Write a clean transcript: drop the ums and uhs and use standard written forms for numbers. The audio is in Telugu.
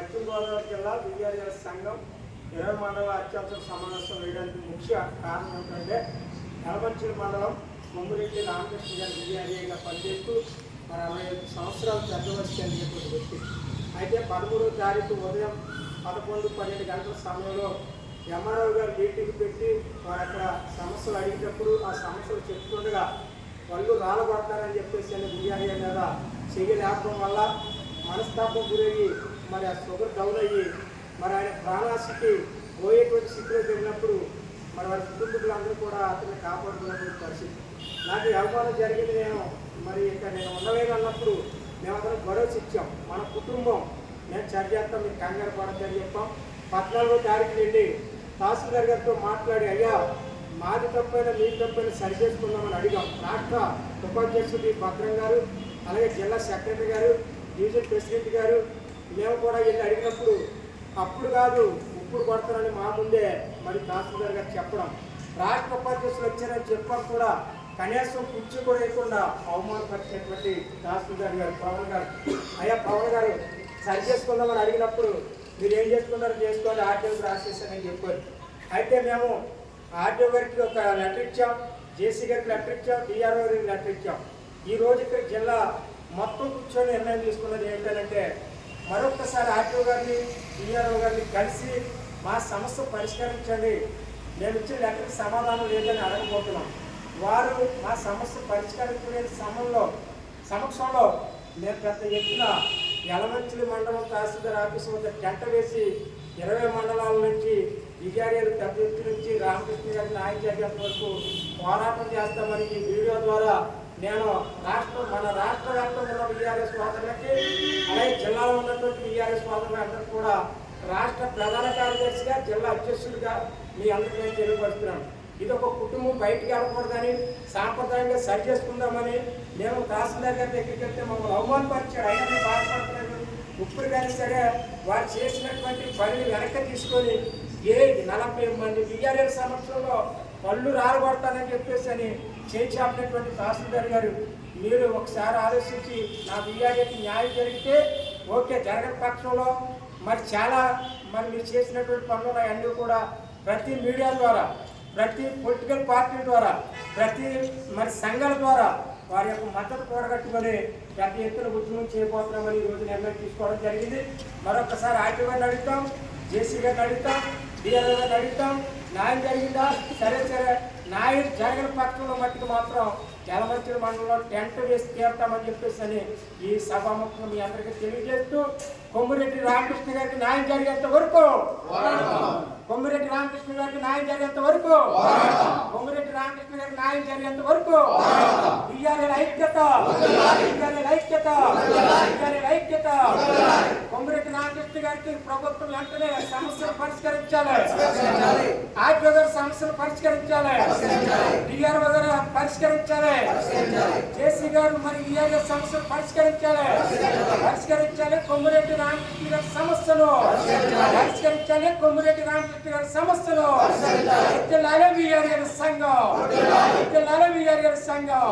పశ్చిమ గోదావరి జిల్లా విఆర్ఎల్ సంఘం 20 మండల అత్యవసర సమావేశం వేయడానికి ముఖ్య కారణం ఏంటంటే యలమంచిలి మండలం కొమ్మిరెడ్డి రామకృష్ణ గారి విఆర్ఏగా పనిచేస్తూ మరి 65 సంవత్సరాలు పెద్ద వయసు చెందినటువంటి వ్యక్తి. అయితే 13వ తారీఖు ఉదయం 11-12 గంటల సమయంలో ఎంఆర్ఓ గారు మీటింగ్ పెట్టి వారు అక్కడ సమస్యలు అడిగేటప్పుడు ఆ సమస్యలు చెప్తుండగా వాళ్ళు రాలబడతారని చెప్పేసి విఆర్ఏ మీద చేయలేకపోవడం వల్ల మనస్తాపం గురయ్యి మరి ఆ షుగర్ డౌన్ అయ్యి మరి ఆయన ప్రాణాశికి పోయేటువంటి స్థితిలో జరిగినప్పుడు మరి వారి కుటుంబీకులందరూ కూడా అతన్ని కాపాడుకున్నటువంటి పరిస్థితి. నాకు అవమానం జరిగింది. నేను ఉండలేదు అన్నప్పుడు మేము అతను భరోసా ఇచ్చాం. మన కుటుంబం నేను చర్చేస్తాం, మీరు కంగారు పడద్దని చెప్పాం. 14వ తారీఖు వెళ్ళి తహసీల్దార్ గారితో మాట్లాడి అయ్యా మాది తప్పైనా మీ తప్పైనా సరి చేసుకుందామని అడిగాం. రాష్ట్ర ఉపాధ్యక్షుడు భద్రం గారు, అలాగే జిల్లా సెక్రటరీ గారు, డివిజన్ ప్రెసిడెంట్ గారు మేము కూడా వెళ్ళి అడిగినప్పుడు అప్పుడు కాదు ఇప్పుడు కొడతారని మా ముందే మరి తహసీల్దార్ గారు చెప్పడం, రాష్ట్ర ఉపాధ్యక్షులు వచ్చారని చెప్పడం కూడా కనీసం కుర్చీ కూడా వేయకుండా అవమానపరిచినటువంటి తహసీల్దార్ గారు పవన్ గారు, అయ్యా పవన్ గారు సరి చేసుకుందామని అడిగినప్పుడు మీరు ఏం చేసుకున్నారో చేసుకోవాలి, ఆర్టీఓకి రాసేసానని చెప్పారు. అయితే మేము ఆర్టీఓ గారికి ఒక లెటర్ ఇచ్చాం, జేసీ గారికి లెటర్ ఇచ్చాం, డిఆర్ఓ గారికి లెటర్ ఇచ్చాం. ఈరోజు ఇక్కడ జిల్లా మొత్తం కూర్చొని నిర్ణయం తీసుకున్నది ఏంటంటే మరొకసారి ఆర్టీఓ గారిని డిఆర్ఓ గారిని కలిసి మా సమస్య పరిష్కరించండి, మేము ఇచ్చిన లెటర్కి సమాధానం లేదని అడగబోతున్నాం. వారు మా సమస్య పరిష్కరించే సమక్షంలో నేను పెద్ద ఎత్తున యలమంచిలి మండలం తహసీల్దార్ ఆఫీసు వద్ద టెంట వేసి 20 మండలాల నుంచి విఆర్ఏలు పెద్ద ఎత్తు నుంచి రామకృష్ణ గారిని న్యాయం చేసేంత వరకు పోరాటం చేస్తామని ఈ వీడియో ద్వారా నేను మన రాష్ట్ర వ్యాప్తంగా ఉన్న విఆర్ఎస్ సోదరులకి, అలాగే జిల్లాలో ఉన్నటువంటి విఆర్ఎస్ సోదరులందరూ కూడా రాష్ట్ర ప్రధాన కార్యదర్శిగా, జిల్లా అధ్యక్షుడిగా మీ అందరికీ నేను తెలియపరుస్తున్నాను. ఇది ఒక కుటుంబం బయటికి వెళ్ళకూడదని, సాంప్రదాయంగా సరి చేసుకుందామని మేము తహసీల్దార్ గారి దగ్గరికి వెళ్తే మమ్మల్ని అవమానపరిచాడు. అయినా మేము బాధపడుతున్నాను. ఇప్పుడు కానీ సరే వారు చేసినటువంటి పనిని వెనక్కి తీసుకొని 40 మంది విఆర్ఎల్ సమక్షంలో పళ్ళు రాలగొడతానని చెప్పేసి అని చేసినటువంటి తహసీల్దార్ గారు, మీరు ఒకసారి ఆలోచించి నా విఆర్ఏకి న్యాయం జరిగితే ఓకే, జరగని పక్షంలో మరి మీరు చేసినటువంటి పనులు అన్నీ కూడా ప్రతి మీడియా ద్వారా, ప్రతి పొలిటికల్ పార్టీల ద్వారా, ప్రతి సంఘాల ద్వారా వారి యొక్క మద్దతు కూడగట్టుకొని పెద్ద ఎత్తున ఉద్యమం చేయబోతున్నామని ఈరోజు నిర్ణయం తీసుకోవడం జరిగింది. మరొకసారి ఆర్టీఓ గారిని అడుగుతాం, జేసీ గారిని అడుగుతాం, డిఆర్ఓ గారిని అడుగుతాం, న్యాయం జరిగిందా? సరే న్యాయం జరగని పక్షంలో మట్టుకు మాత్రం యలమంచిలి మండలంలో టెంట్ వేసి తీరుతామని చెప్పేసి అని ఈ సభాముఖంగా మీ అందరికీ తెలియజేస్తూ కొమ్మిరెడ్డి రామకృష్ణ గారికి న్యాయం జరిగేంత వరకు, కొమ్మిరెడ్డి రామకృష్ణ గారికి న్యాయం జరిగేంత వరకు, కొమ్మిరెడ్డి రామకృష్ణ గారికి న్యాయం జరిగేంత వరకు విఆర్ఎల్ ఐక్యత, విఆర్ఎల్ ఐక్యత, విఆర్ఎల్ ఐక్యత. కొమ్మిరెడ్డి రామకృష్ణ గారికి ప్రభుత్వం వెంటనే సమస్యలు పరిష్కరించాలి, ఆర్టీఓ గారి సమస్యలు పరిష్కరించాలి, డిఆర్ఓ గారు పరిష్కరించాలి, జేసీ గారు మరి విఆర్ఎల్ సమస్యలు పరిష్కరించాలి. కొమ్మిరెడ్డి రామకృష్ణ గారి సమస్యలు పరిష్కరించాలి. కొమ్మిరెడ్డి రామకృష్ణ గారి సమస్యలు విఆర్ఎల్ సంఘం, విఆర్ఎల్ సంఘం.